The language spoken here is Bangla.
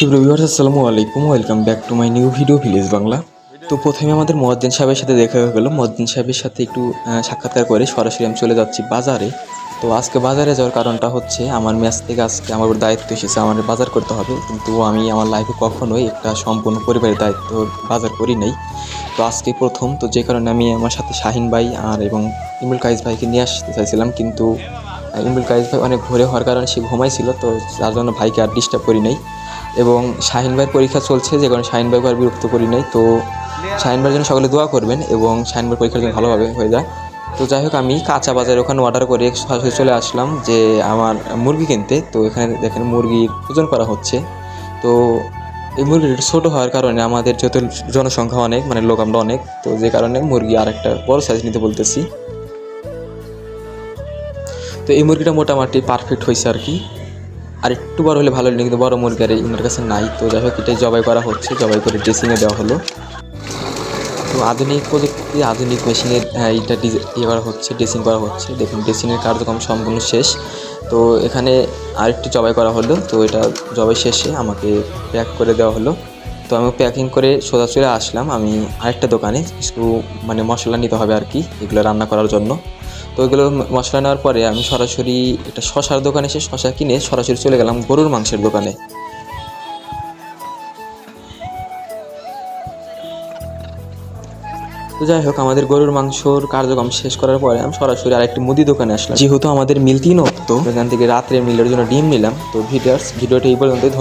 সুপ্রিয় ভিউয়ার্স, আসসালামু আলাইকুম। Welcome back to my new video village Bangla. তো প্রথমে আমাদের মুয়াজ্জিন সাহেবের সাথে দেখা হয়ে গেল। মুয়াজ্জিন সাহেবের সাথে একটু সাক্ষাৎকার করে সরাসরি আমি চলে যাচ্ছি বাজারে। তো আজকে বাজারে যাওয়ার কারণটা হচ্ছে আমার মেস থেকে আজকে আমার উপর দায়িত্ব এসেছে, আমার বাজার করতে হবে। কিন্তু আমি আমার লাইফে কখনোই একটা সম্পূর্ণ পরিবারের দায়িত্ব বাজার করি নাই। তো আজকে প্রথম, তো যে কারণে আমি আমার সাথে শাহিন ভাই এবং ইমরুল কাইস ভাইকে নিয়ে আসতে চাইছিলাম, কিন্তু ইমরুল কাইস ভাই অনেক ভোরে হওয়ার কারণে সে ঘুমাইছিল, তো যার জন্য ভাইকে আর ডিস্টার্ব করি নাই। এবং শাহিন ভাইয়ের পরীক্ষা চলছে, যে কারণে শাহিন ভাইকে আর বিরক্ত করি নাই। তো শাহিন ভাইয়ের জন্য সকলে দোয়া করবেন এবং শাহিন ভাইয়ের পরীক্ষার জন্য ভালোভাবে হয়ে যায়। তো যাই হোক, আমি কাঁচা বাজারে ওখানে অর্ডার করে সরাসরি চলে আসলাম যে আমার মুরগি কিনতে। তো এখানে দেখেন মুরগির ওজন করা হচ্ছে। তো এই মুরগির ছোটো হওয়ার কারণে আমাদের যেহেতু জনসংখ্যা অনেক, মানে লোক আমরা অনেক, তো যে কারণে মুরগি আর একটা বড় সাইজ নিতে বলতেছি। তো এই মুরগিটা মোটামুটি পারফেক্ট হয়েছে আর কি। আর একটু বড় হলে ভালো হলো, কিন্তু বড় মুরগি আর ইনার কাছে নাই। তো যাই হোক, এটাই জবাই করা হচ্ছে, জবাই করে ড্রেসিংয়ে দেওয়া হলো। তো আধুনিক প্রযুক্তি, আধুনিক মেশিনের এইটা করা হচ্ছে, ড্রেসিং করা হচ্ছে। দেখুন ড্রেসিংয়ের কার্যক্রম সম্পূর্ণ শেষ। তো এখানে আরেকটু জবাই করা হলো। তো এটা জবাই শেষে আমাকে প্যাক করে দেওয়া হলো। তো আমি প্যাকিং করে সোজা চলে আসলাম আমি আরেকটা দোকানে, কিছু মানে মশলা নিতে হবে আর কি, এগুলো রান্না করার জন্য। তো ওইগুলো মশলা নেওয়ার পরে আমি সরাসরি একটা শশার দোকানে এসে শশা কিনে সরাসরি চলে গেলাম গরুর মাংসের দোকানে। তো যাই হোক, আমাদের গরুর মাংসর কার্যক্রম শেষ করার পরে আমি সরাসরি আরেকটি মুদি দোকানে আসলাম, যেহেতু আমাদের মিল 3 অক্ত, এখান থেকে রাত্রে মিলের জন্য ডিম নিলাম। তো ভিডিওটি এই পর্যন্তই।